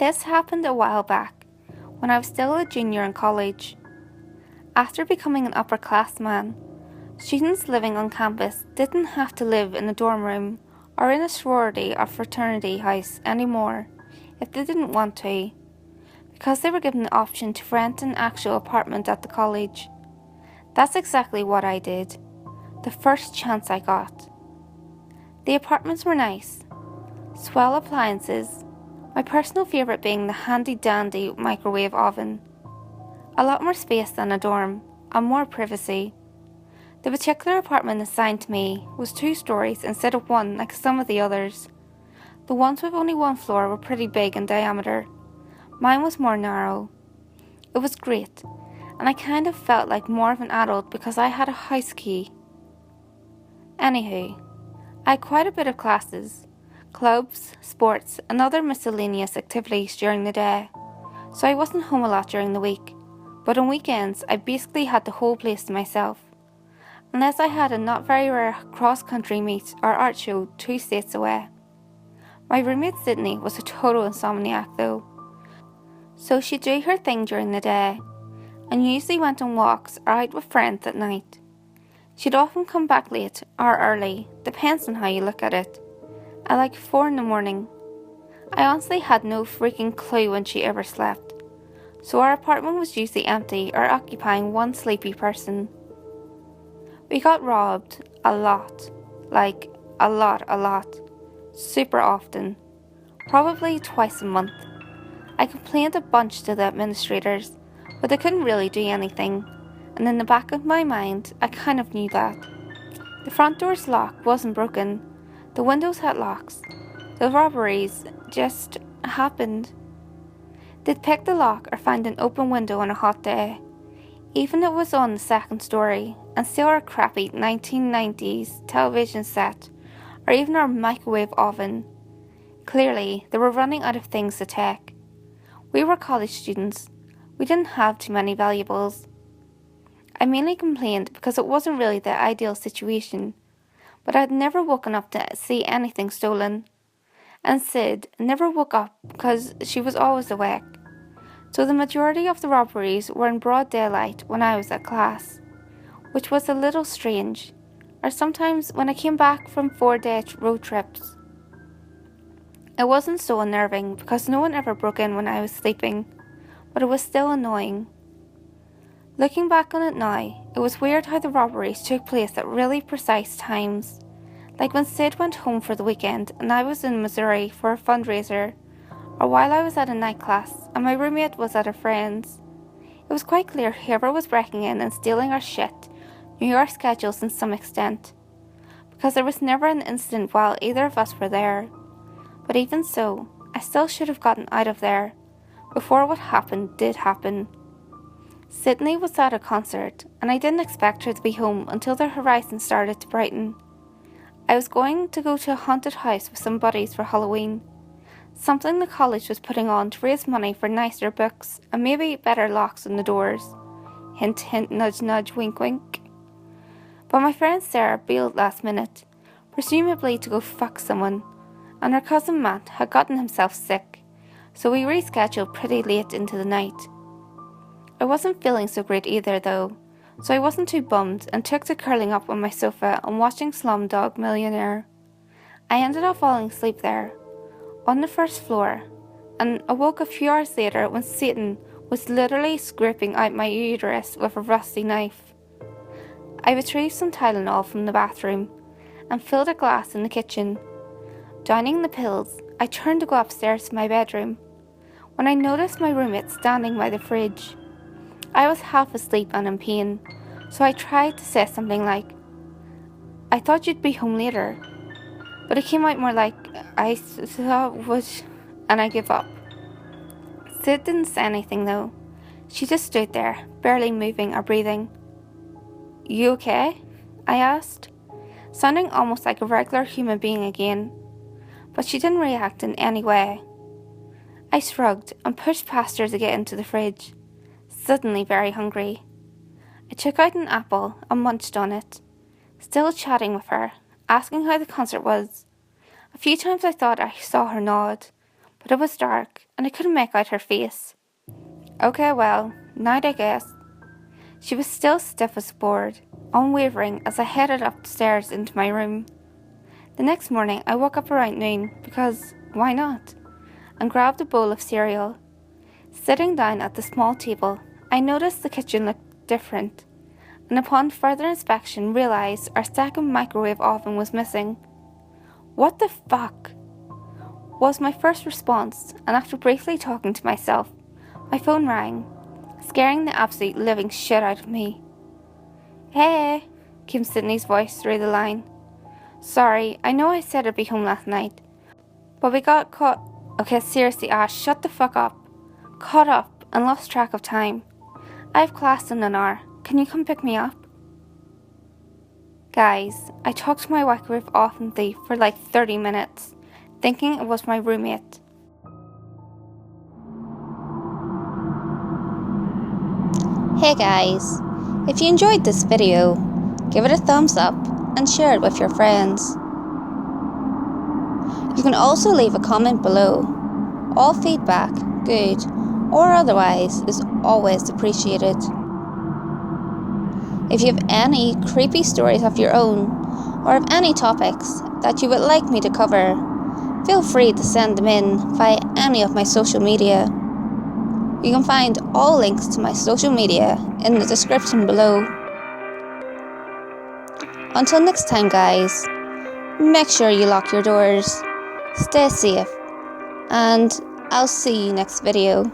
This happened a while back, when I was still a junior in college. After becoming an upperclassman, students living on campus didn't have to live in a dorm room or in a sorority or fraternity house anymore if they didn't want to, because they were given the option to rent an actual apartment at the college. That's exactly what I did, the first chance I got. The apartments were nice, swell appliances, my personal favourite being the handy-dandy microwave oven. A lot more space than a dorm, and more privacy. The particular apartment assigned to me was 2 stories instead of 1 like some of the others. The ones with only 1 floor were pretty big in diameter. Mine was more narrow. It was great, and I kind of felt like more of an adult because I had a house key. Anywho, I had quite a bit of classes, clubs, sports, and other miscellaneous activities during the day, so I wasn't home a lot during the week, but on weekends I basically had the whole place to myself, unless I had a not very rare cross-country meet or art show 2 states away. My roommate Sydney was a total insomniac though, so she'd do her thing during the day, and usually went on walks or out with friends at night. She'd often come back late or early, depends on how you look at it, at like 4 in the morning. I honestly had no freaking clue when she ever slept, so our apartment was usually empty or occupying 1 sleepy person. We got robbed a lot, like a lot, super often, probably twice a month. I complained a bunch to the administrators, but they couldn't really do anything, and in the back of my mind, I kind of knew that. The front door's lock wasn't broken, the windows had locks. The robberies just happened. They'd pick the lock or find an open window on a hot day, even if it was on the 2nd story, and steal our crappy 1990s television set, or even our microwave oven. Clearly, they were running out of things to take. We were college students. We didn't have too many valuables. I mainly complained because it wasn't really the ideal situation, but I'd never woken up to see anything stolen. And Sid never woke up because she was always awake. So the majority of the robberies were in broad daylight when I was at class, which was a little strange, or sometimes when I came back from 4-day road trips. It wasn't so unnerving because no one ever broke in when I was sleeping, but it was still annoying. Looking back on it now, it was weird how the robberies took place at really precise times, like when Sid went home for the weekend and I was in Missouri for a fundraiser, or while I was at a night class and my roommate was at a friend's. It was quite clear whoever was breaking in and stealing our shit knew our schedules in some extent, because there was never an incident while either of us were there. But even so, I still should have gotten out of there before what happened did happen. Sydney was at a concert, and I didn't expect her to be home until the horizon started to brighten. I was going to go to a haunted house with some buddies for Halloween, something the college was putting on to raise money for nicer books and maybe better locks on the doors. Hint, hint, nudge, nudge, wink, wink. But my friend Sarah bailed last minute, presumably to go fuck someone, and her cousin Matt had gotten himself sick, so we rescheduled pretty late into the night. I wasn't feeling so great either though, so I wasn't too bummed and took to curling up on my sofa and watching Slumdog Millionaire. I ended up falling asleep there, on the 1st floor, and awoke a few hours later when Satan was literally scraping out my uterus with a rusty knife. I retrieved some Tylenol from the bathroom and filled a glass in the kitchen. Downing the pills, I turned to go upstairs to my bedroom, when I noticed my roommate standing by the fridge. I was half asleep and in pain, so I tried to say something like, "I thought you'd be home later," but it came out more like, "I thought would," and I gave up. Sid didn't say anything though. She just stood there, barely moving or breathing. "You okay?" I asked, sounding almost like a regular human being again, but she didn't react in any way. I shrugged and pushed past her to get into the fridge, suddenly very hungry. I took out an apple and munched on it, still chatting with her, asking how the concert was. A few times I thought I saw her nod, but it was dark and I couldn't make out her face. Okay, well, night I guess. She was still stiff as a board, unwavering as I headed upstairs into my room. The next morning I woke up around noon because, why not, and grabbed a bowl of cereal. Sitting down at the small table, I noticed the kitchen looked different, and upon further inspection realised our second microwave oven was missing. What the fuck? Was my first response, and after briefly talking to myself, my phone rang, scaring the absolute living shit out of me. Hey, came Sydney's voice through the line. Sorry, I know I said I'd be home last night, but we got caught. Okay, seriously, Ash, shut the fuck up. Caught up and lost track of time. I have class in an hour. Can you come pick me up? Guys, I talked to my microwave oven thief for like 30 minutes, thinking it was my roommate. Hey guys, if you enjoyed this video, give it a thumbs up and share it with your friends. You can also leave a comment below. All feedback, good or otherwise, is always appreciated. If you have any creepy stories of your own, or have any topics that you would like me to cover, feel free to send them in via any of my social media. You can find all links to my social media in the description below. Until next time guys, make sure you lock your doors, stay safe, and I'll see you next video.